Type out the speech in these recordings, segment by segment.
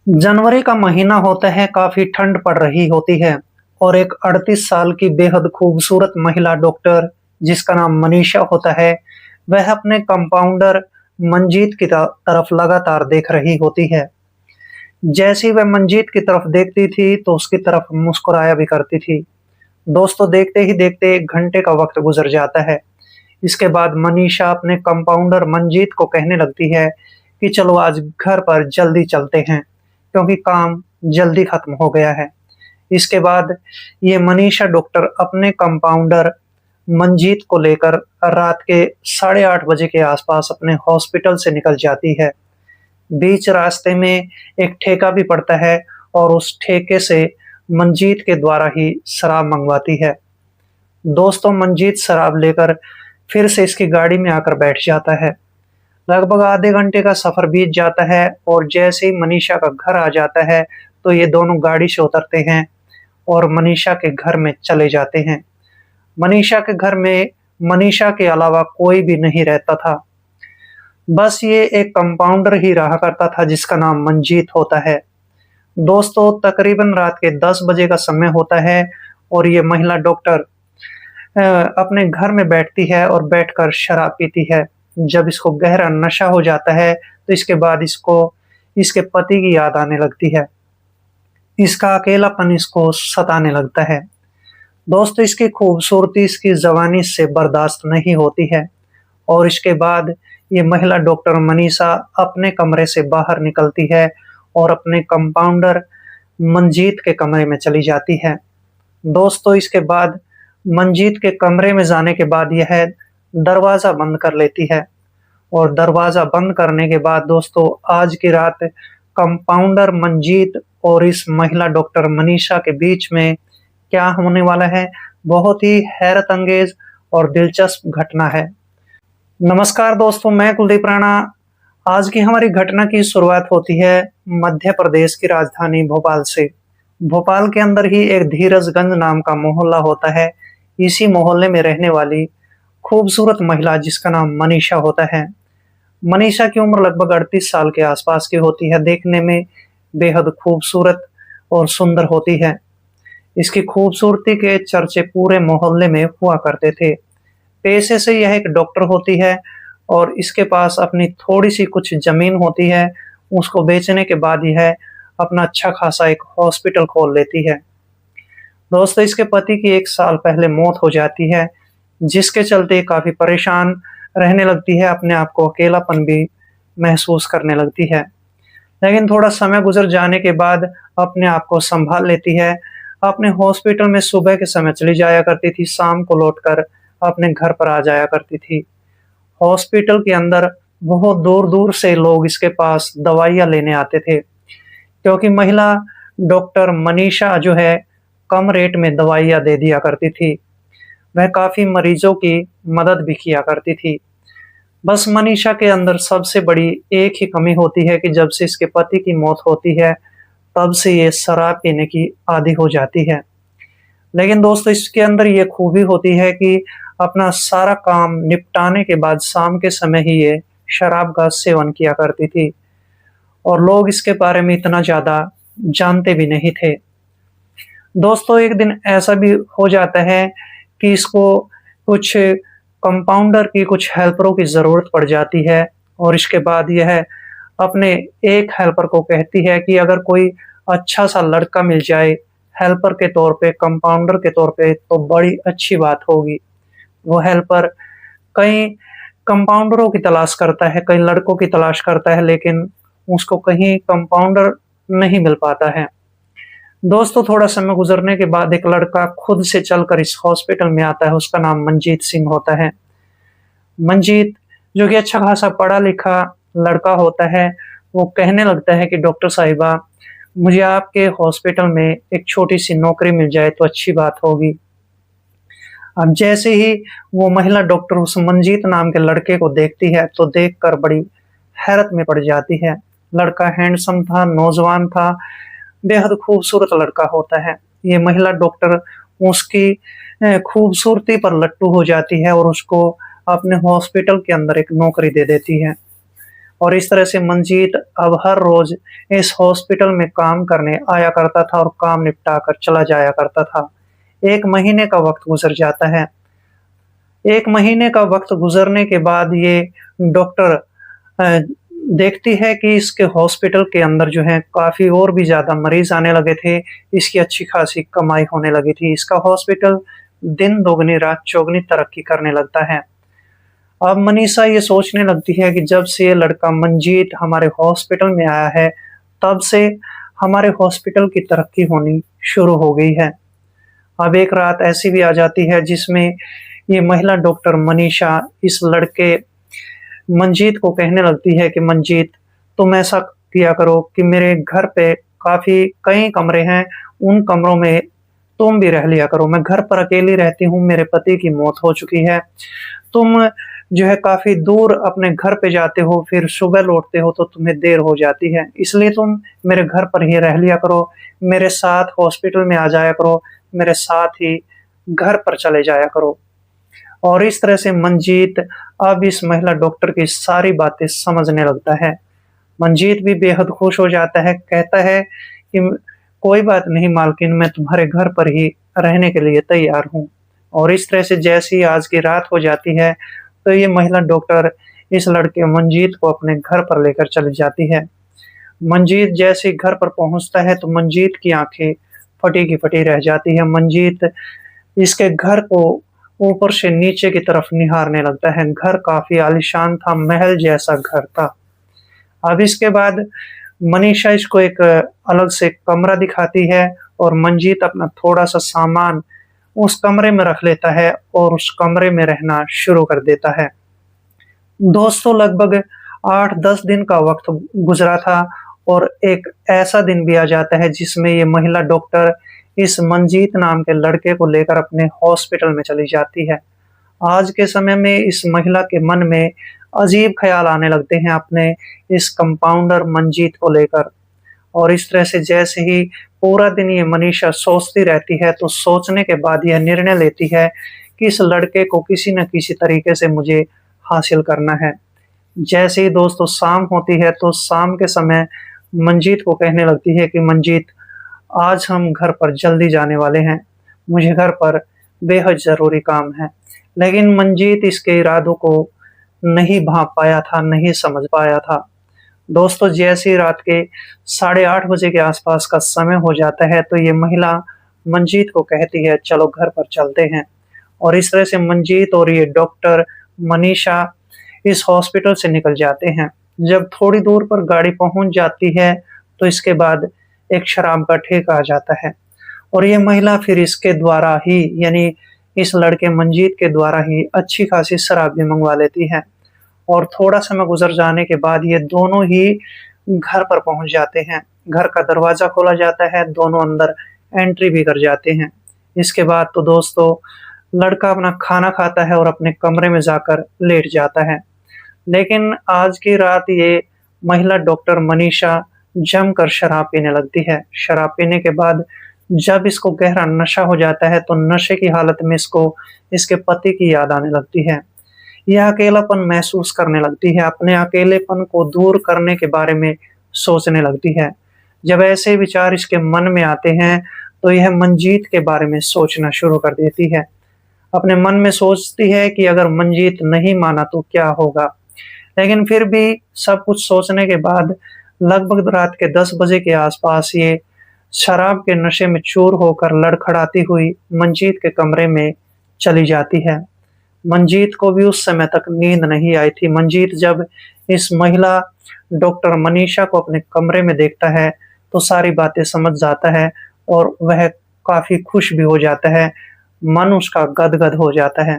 जनवरी का महीना होता है, काफ़ी ठंड पड़ रही होती है और एक 38 साल की बेहद खूबसूरत महिला डॉक्टर जिसका नाम मनीषा होता है, वह अपने कंपाउंडर मंजीत की तरफ लगातार देख रही होती है। जैसे ही वह मंजीत की तरफ देखती थी, तो उसकी तरफ मुस्कुराया भी करती थी। दोस्तों, देखते ही देखते 1 घंटे का वक़्त गुज़र जाता है। इसके बाद मनीषा अपने कंपाउंडर मंजीत को कहने लगती है कि चलो आज घर पर जल्दी चलते हैं, क्योंकि काम जल्दी खत्म हो गया है। इसके बाद ये मनीषा डॉक्टर अपने कंपाउंडर मंजीत को लेकर रात के 8:30 बजे के आसपास अपने हॉस्पिटल से निकल जाती है। बीच रास्ते में एक ठेका भी पड़ता है और उस ठेके से मंजीत के द्वारा ही शराब मंगवाती है। दोस्तों, मंजीत शराब लेकर फिर से इसकी गाड़ी में आकर बैठ जाता है। लगभग आधे घंटे का सफ़र बीत जाता है और जैसे ही मनीषा का घर आ जाता है, तो ये दोनों गाड़ी से उतरते हैं और मनीषा के घर में चले जाते हैं। मनीषा के घर में मनीषा के अलावा कोई भी नहीं रहता था। बस ये एक कंपाउंडर ही रहा करता था जिसका नाम मंजीत होता है। दोस्तों, तकरीबन रात के 10 बजे का समय होता है और ये महिला डॉक्टर अपने घर में बैठती है और बैठकर शराब पीती है। जब इसको गहरा नशा हो जाता है, तो इसके बाद इसको इसके पति की याद आने लगती है। इसका अकेलापन इसको सताने लगता है। दोस्तों, इसकी खूबसूरती, इसकी जवानी से बर्दाश्त नहीं होती है और इसके बाद ये महिला डॉक्टर मनीषा अपने कमरे से बाहर निकलती है और अपने कंपाउंडर मंजीत के कमरे में चली जाती है। दोस्तों, इसके बाद मंजीत के कमरे में जाने के बाद यह दरवाज़ा बंद कर लेती है और दरवाज़ा बंद करने के बाद दोस्तों, आज की रात कंपाउंडर मंजीत और इस महिला डॉक्टर मनीषा के बीच में क्या होने वाला है, बहुत ही हैरत अंगेज और दिलचस्प घटना है। नमस्कार दोस्तों, मैं कुलदीप राणा। आज की हमारी घटना की शुरुआत होती है मध्य प्रदेश की राजधानी भोपाल से। भोपाल के अंदर ही एक धीरजगंज नाम का मोहल्ला होता है। इसी मोहल्ले में रहने वाली खूबसूरत महिला जिसका नाम मनीषा होता है। मनीषा की उम्र लगभग 38 साल के आसपास की होती है। देखने में बेहद खूबसूरत और सुंदर होती है। इसकी खूबसूरती के चर्चे पूरे मोहल्ले में हुआ करते थे। पेशे से यह एक डॉक्टर होती है और इसके पास अपनी थोड़ी-सी कुछ ज़मीन होती है। उसको बेचने के बाद यह अपना अच्छा खासा एक हॉस्पिटल खोल लेती है। दोस्तों, इसके पति की 1 साल पहले मौत हो जाती है, जिसके चलते काफ़ी परेशान रहने लगती है, अपने आप को अकेलापन भी महसूस करने लगती है। लेकिन थोड़ा समय गुज़र जाने के बाद अपने आप को सँभाल लेती है। अपने हॉस्पिटल में सुबह के समय चली जाया करती थी, शाम को लौटकर अपने घर पर आ जाया करती थी। हॉस्पिटल के अंदर बहुत दूर-दूर से लोग इसके पास दवाइयाँ लेने आते थे, क्योंकि महिला डॉक्टर मनीषा जो है, कम रेट में दवाइयाँ दे दिया करती थी। वह काफ़ी मरीजों की मदद भी किया करती थी। बस मनीषा के अंदर सबसे बड़ी एक ही कमी होती है कि जब से इसके पति की मौत होती है, तब से ये शराब पीने की आदी हो जाती है। लेकिन दोस्तों, इसके अंदर ये खूबी होती है कि अपना सारा काम निपटाने के बाद शाम के समय ही ये शराब का सेवन किया करती थी और लोग इसके बारे में इतना ज़्यादा जानते भी नहीं थे। दोस्तों, एक दिन ऐसा भी हो जाता है कि इसको कुछ कंपाउंडर की, कुछ हेल्परों की ज़रूरत पड़ जाती है और इसके बाद यह अपने एक हेल्पर को कहती है कि अगर कोई अच्छा-सा लड़का मिल जाए हेल्पर के तौर पे, कंपाउंडर के तौर पे, तो बड़ी अच्छी बात होगी। वो हेल्पर कई कंपाउंडरों की तलाश करता है, कई लड़कों की तलाश करता है, लेकिन उसको कहीं कंपाउंडर नहीं मिल पाता है। दोस्तों, थोड़ा समय गुज़रने के बाद एक लड़का खुद से चलकर इस हॉस्पिटल में आता है, उसका नाम मंजीत सिंह होता है। मंजीत, जो कि अच्छा खासा पढ़ा-लिखा लड़का होता है, वो कहने लगता है कि डॉक्टर साहिबा, मुझे आपके हॉस्पिटल में एक छोटी-सी नौकरी मिल जाए तो अच्छी बात होगी। अब जैसे ही वो महिला डॉक्टर उस मंजीत नाम के लड़के को देखती है, तो देखकर बड़ी हैरत में पड़ जाती है। लड़का हैंडसम था, नौजवान था, बेहद खूबसूरत लड़का होता है। ये महिला डॉक्टर उसकी खूबसूरती पर लट्टू हो जाती है और उसको अपने हॉस्पिटल के अंदर एक नौकरी दे देती है और इस तरह से मंजीत अब हर रोज इस हॉस्पिटल में काम करने आया करता था और काम निपटा कर चला जाया करता था। 1 महीने का वक्त गुजर जाता है। 1 महीने का वक्त गुजरने के बाद ये डॉक्टर अ, देखती है कि इसके हॉस्पिटल के अंदर जो है काफ़ी और भी ज़्यादा मरीज़ आने लगे थे, इसकी अच्छी खासी कमाई होने लगी थी। इसका हॉस्पिटल दिन दोगुनी रात चौगुनी तरक्की करने लगता है। अब मनीषा ये सोचने लगती है कि जब से ये लड़का मंजीत हमारे हॉस्पिटल में आया है, तब से हमारे हॉस्पिटल की तरक्की होनी शुरू हो गई है। अब एक रात ऐसी भी आ जाती है जिसमें ये महिला डॉक्टर मनीषा इस लड़के मंजीत को कहने लगती है कि मंजीत, तुम ऐसा किया करो कि मेरे घर पे काफ़ी कई कमरे हैं, उन कमरों में तुम भी रह लिया करो। मैं घर पर अकेली रहती हूँ, मेरे पति की मौत हो चुकी है। तुम जो है काफ़ी दूर अपने घर पे जाते हो, फिर सुबह लौटते हो तो तुम्हें देर हो जाती है। इसलिए तुम मेरे घर पर ही रह लिया करो, मेरे साथ हॉस्पिटल में आ जाया करो, मेरे साथ ही घर पर चले जाया करो। और इस तरह से मंजीत अब इस महिला डॉक्टर की सारी बातें समझने लगता है। मंजीत भी बेहद खुश हो जाता है, कहता है कि कोई बात नहीं मालकिन, मैं तुम्हारे घर पर ही रहने के लिए तैयार हूँ। और इस तरह से जैसे ही आज की रात हो जाती है, तो ये महिला डॉक्टर इस लड़के मंजीत को अपने घर पर लेकर चली जाती है। मंजीत जैसे ही घर पर पहुँचता है, तो मंजीत की आँखें फटी की फटी रह जाती है। मंजीत इसके घर को ऊपर से नीचे की तरफ निहारने लगता है। घर काफ़ी आलीशान था, महल जैसा घर था। अब इसके बाद मनीषा इसको एक अलग से कमरा दिखाती है और मंजीत अपना थोड़ा-सा सामान उस कमरे में रख लेता है और उस कमरे में रहना शुरू कर देता है। दोस्तों लगभग 8-10 दिन का वक़्त गुज़रा था और एक ऐसा दिन भी आ जाता है जिसमें ये महिला डॉक्टर इस मंजीत नाम के लड़के को लेकर अपने हॉस्पिटल में चली जाती है। आज के समय में इस महिला के मन में अजीब ख़्याल आने लगते हैं अपने इस कंपाउंडर मंजीत को लेकर। और इस तरह से जैसे ही पूरा दिन ये मनीषा सोचती रहती है, तो सोचने के बाद यह निर्णय लेती है कि इस लड़के को किसी न किसी तरीके से मुझे हासिल करना है। जैसे ही दोस्तों शाम होती है, तो शाम के समय मंजीत को कहने लगती है कि मंजीत, आज हम घर पर जल्दी जाने वाले हैं, मुझे घर पर बेहद ज़रूरी काम है। लेकिन मंजीत इसके इरादों को नहीं भाँप पाया था, नहीं समझ पाया था। दोस्तों जैसे ही रात के 8:30 बजे के आसपास का समय हो जाता है, तो ये महिला मंजीत को कहती है चलो घर पर चलते हैं। और इस तरह से मंजीत और ये डॉक्टर मनीषा इस हॉस्पिटल से निकल जाते हैं। जब थोड़ी दूर पर गाड़ी पहुंच जाती है, तो इसके बाद एक शराब का ठेका आ जाता है और ये महिला फिर इसके द्वारा ही, यानी इस लड़के मंजीत के द्वारा ही अच्छी खासी शराब भी मंगवा लेती है। और थोड़ा समय गुजर जाने के बाद ये दोनों ही घर पर पहुंच जाते हैं। घर का दरवाज़ा खोला जाता है, दोनों अंदर एंट्री भी कर जाते हैं। इसके बाद तो दोस्तों लड़का अपना खाना खाता है और अपने कमरे में जाकर लेट जाता है। लेकिन आज की रात ये महिला डॉक्टर मनीषा जमकर शराब पीने लगती है। शराब पीने के बाद जब इसको गहरा नशा हो जाता है, तो नशे की हालत में इसको इसके पति की याद आने लगती है। यह अकेलापन महसूस करने लगती है, अपने अकेलेपन को दूर करने के बारे में सोचने लगती है। जब ऐसे विचार इसके मन में आते हैं, तो यह मंजीत के बारे में सोचना शुरू कर देती है। अपने मन में सोचती है कि अगर मंजीत नहीं माना तो क्या होगा? लेकिन फिर भी सब कुछ सोचने के बाद लगभग रात के 10 बजे के आसपास ये शराब के नशे में चूर होकर लड़खड़ाती हुई मंजीत के कमरे में चली जाती है। मंजीत को भी उस समय तक नींद नहीं आई थी। मंजीत जब इस महिला डॉक्टर मनीषा को अपने कमरे में देखता है, तो सारी बातें समझ जाता है और वह काफ़ी खुश भी हो जाता है। मन उसका गदगद हो जाता है।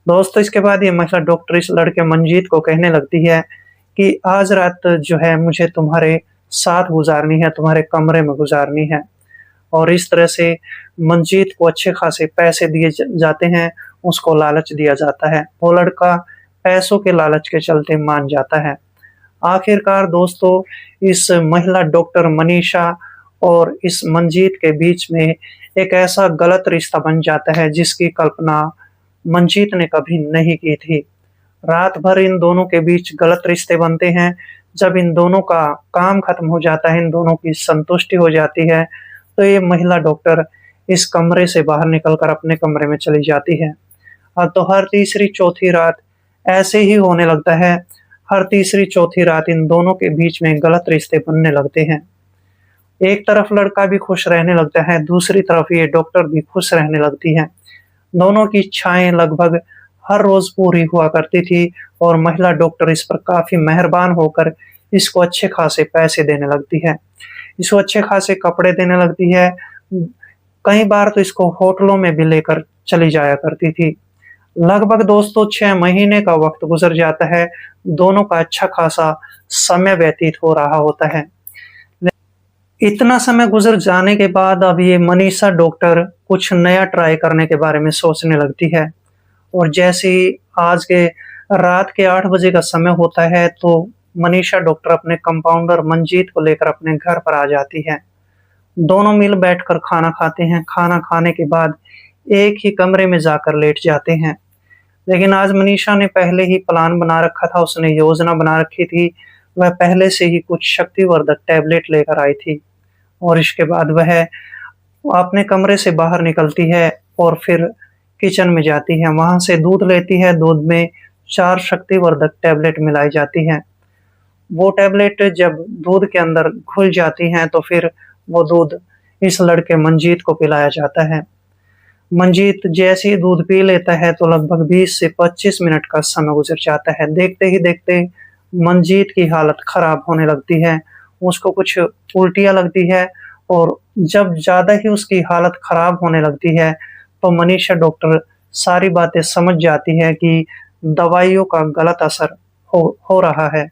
दोस्तों इसके बाद ये महिला डॉक्टर इस लड़के मंजीत को कहने लगती है कि आज रात जो है मुझे तुम्हारे साथ गुज़ारनी है, तुम्हारे कमरे में गुज़ारनी है। और इस तरह से मंजीत को अच्छे खासे पैसे दिए जाते हैं, उसको लालच दिया जाता है। वो लड़का पैसों के लालच के चलते मान जाता है। आखिरकार दोस्तों इस महिला डॉक्टर मनीषा और इस मंजीत के बीच में एक ऐसा गलत रिश्ता बन जाता है जिसकी कल्पना मंजीत ने कभी नहीं की थी। रात भर इन दोनों के बीच गलत रिश्ते बनते हैं। जब इन दोनों का काम खत्म हो जाता है, इन दोनों की संतुष्टि हो जाती है, तो ये महिला डॉक्टर इस कमरे से बाहर निकलकर अपने कमरे में चली जाती है। तो हर तीसरी चौथी रात ऐसे ही होने लगता है। हर तीसरी चौथी रात इन दोनों के बीच में गलत रिश्ते बनने लगते हैं। एक तरफ लड़का भी खुश रहने लगता है, दूसरी तरफ ये डॉक्टर भी खुश रहने लगती है। दोनों की इच्छाएं लगभग हर रोज पूरी हुआ करती थी और महिला डॉक्टर इस पर काफी मेहरबान होकर इसको अच्छे खासे पैसे देने लगती है। इसको अच्छे खासे कपड़े देने लगती है। कई बार तो इसको होटलों में भी लेकर चली जाया करती थी। लगभग दोस्तों 6 महीने का वक्त गुजर जाता है। दोनों का अच्छा खासा समय व्यतीत हो रहा होता है। इतना समय गुजर जाने के बाद अब ये मनीषा डॉक्टर कुछ नया ट्राई करने के बारे में सोचने लगती है। और जैसे ही आज के रात के 8 बजे का समय होता है, तो मनीषा डॉक्टर अपने कंपाउंडर मंजीत को लेकर अपने घर पर आ जाती है। दोनों मिल बैठकर खाना खाते हैं। खाना खाने के बाद एक ही कमरे में जाकर लेट जाते हैं। लेकिन आज मनीषा ने पहले ही प्लान बना रखा था, उसने योजना बना रखी थी। वह पहले से ही कुछ शक्तिवर्धक टैबलेट लेकर आई थी और इसके बाद वह अपने कमरे से बाहर निकलती है और फिर किचन में जाती है। वहां से दूध लेती है। दूध में 4 शक्तिवर्धक टैबलेट मिलाई जाती हैं। वो टैबलेट जब दूध के अंदर घुल जाती हैं, तो फिर वो दूध इस लड़के मंजीत को पिलाया जाता है। मंजीत जैसे ही दूध पी लेता है, तो लगभग 20 से 25 मिनट का समय गुजर जाता है। देखते ही देखते मंजीत की हालत खराब होने लगती है। उसको कुछ उल्टियाँ लगती है और जब ज़्यादा ही उसकी हालत खराब होने लगती है, तो मनीषा डॉक्टर सारी बातें समझ जाती है कि दवाइयों का गलत असर हो रहा है।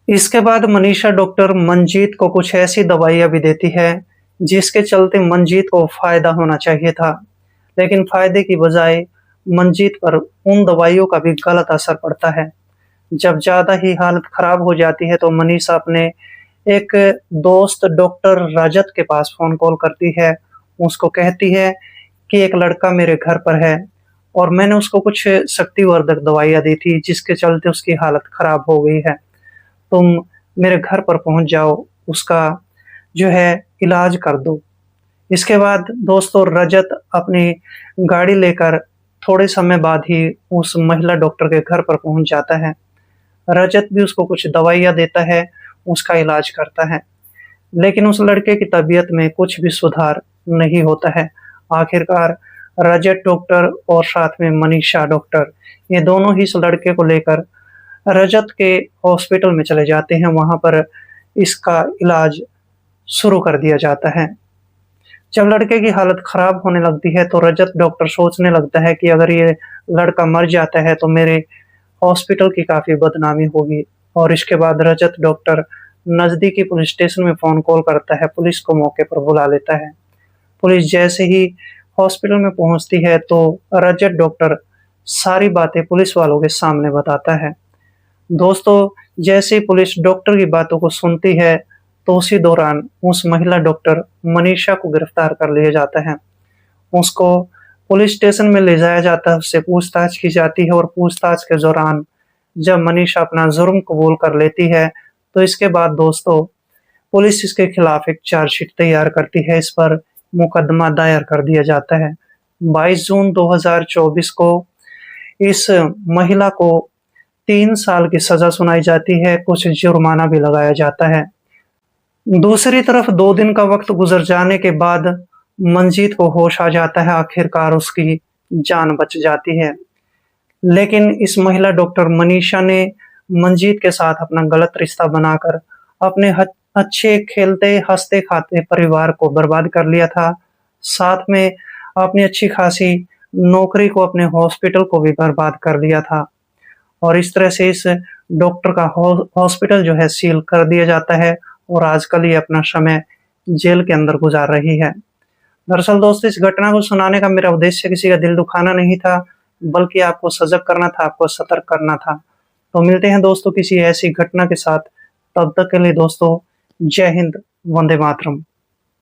इसके बाद मनीषा डॉक्टर मंजीत को कुछ ऐसी दवाइयाँ भी देती है, जिसके चलते मंजीत को फ़ायदा होना चाहिए था। लेकिन फ़ायदे की बजाय मंजीत पर उन दवाइयों का भी गलत असर पड़ता है। जब ज़्यादा ही हालत खराब हो जाती है, तो मनीषा अपने एक दोस्त डॉक्टर रजत के पास फ़ोन कॉल करती है। उसको कहती है कि एक लड़का मेरे घर पर है और मैंने उसको कुछ शक्तिवर्धक दवाइयाँ दी थी, जिसके चलते उसकी हालत खराब हो गई है। तुम मेरे घर पर पहुँच जाओ, उसका जो है इलाज कर दो। इसके बाद दोस्तों रजत अपनी गाड़ी लेकर थोड़े समय बाद ही उस महिला डॉक्टर के घर पर पहुँच जाता है। रजत भी उसको कुछ दवाइयाँ देता है, उसका इलाज करता है। लेकिन उस लड़के की तबीयत में कुछ भी सुधार नहीं होता है। आखिरकार रजत डॉक्टर और साथ में मनीषा डॉक्टर, ये दोनों ही इस लड़के को लेकर रजत के हॉस्पिटल में चले जाते हैं। वहाँ पर इसका इलाज शुरू कर दिया जाता है। जब लड़के की हालत खराब होने लगती है, तो रजत डॉक्टर सोचने लगता है कि अगर ये लड़का मर जाता है, तो मेरे हॉस्पिटल की काफ़ी बदनामी होगी। और इसके बाद रजत डॉक्टर नज़दीकी पुलिस स्टेशन में फ़ोन कॉल करता है, पुलिस को मौके पर बुला लेता है। पुलिस जैसे ही हॉस्पिटल में पहुंचती है, तो रजत डॉक्टर सारी बातें पुलिस वालों के सामने बताता है। दोस्तों, जैसे ही पुलिस डॉक्टर की बातों को सुनती है, तो उसी दौरान उस महिला डॉक्टर मनीषा को गिरफ्तार कर लिया जाता है। उसको पुलिस स्टेशन में ले जाया जाता है, उससे पूछताछ की जाती है और पूछताछ के दौरान जब मनीषा अपना जुर्म कबूल कर लेती है, तो इसके बाद दोस्तों पुलिस इसके खिलाफ एक चार्जशीट तैयार करती है। इस पर मुकदमा दायर कर दिया जाता है। 22 जून 2024 को इस महिला को 3 साल की सजा सुनाई जाती है, कुछ जुर्माना भी लगाया जाता है। दूसरी तरफ 2 दिन का वक्त गुजर जाने के बाद मंजीत को होश आ जाता है। आखिरकार उसकी जान बच जाती है। लेकिन इस महिला डॉक्टर मनीषा ने मंजीत के साथ अपना गलत रिश्ता बनाकर अपने अच्छे खेलते हंसते खाते परिवार को बर्बाद कर लिया था। साथ में अपनी अच्छी खासी नौकरी को, अपने हॉस्पिटल को भी बर्बाद कर लिया था। और इस तरह से इस डॉक्टर का हॉस्पिटल जो है सील कर दिया जाता है और आजकल ये अपना समय जेल के अंदर गुजार रही है। दरअसल दोस्तों, इस घटना को सुनाने का मेरा उद्देश्य किसी का दिल दुखाना नहीं था, बल्कि आपको सजग करना था, आपको सतर्क करना था। तो मिलते हैं दोस्तों किसी ऐसी घटना के साथ। तब तक के लिए दोस्तों, जय हिंद, वंदे मातरम।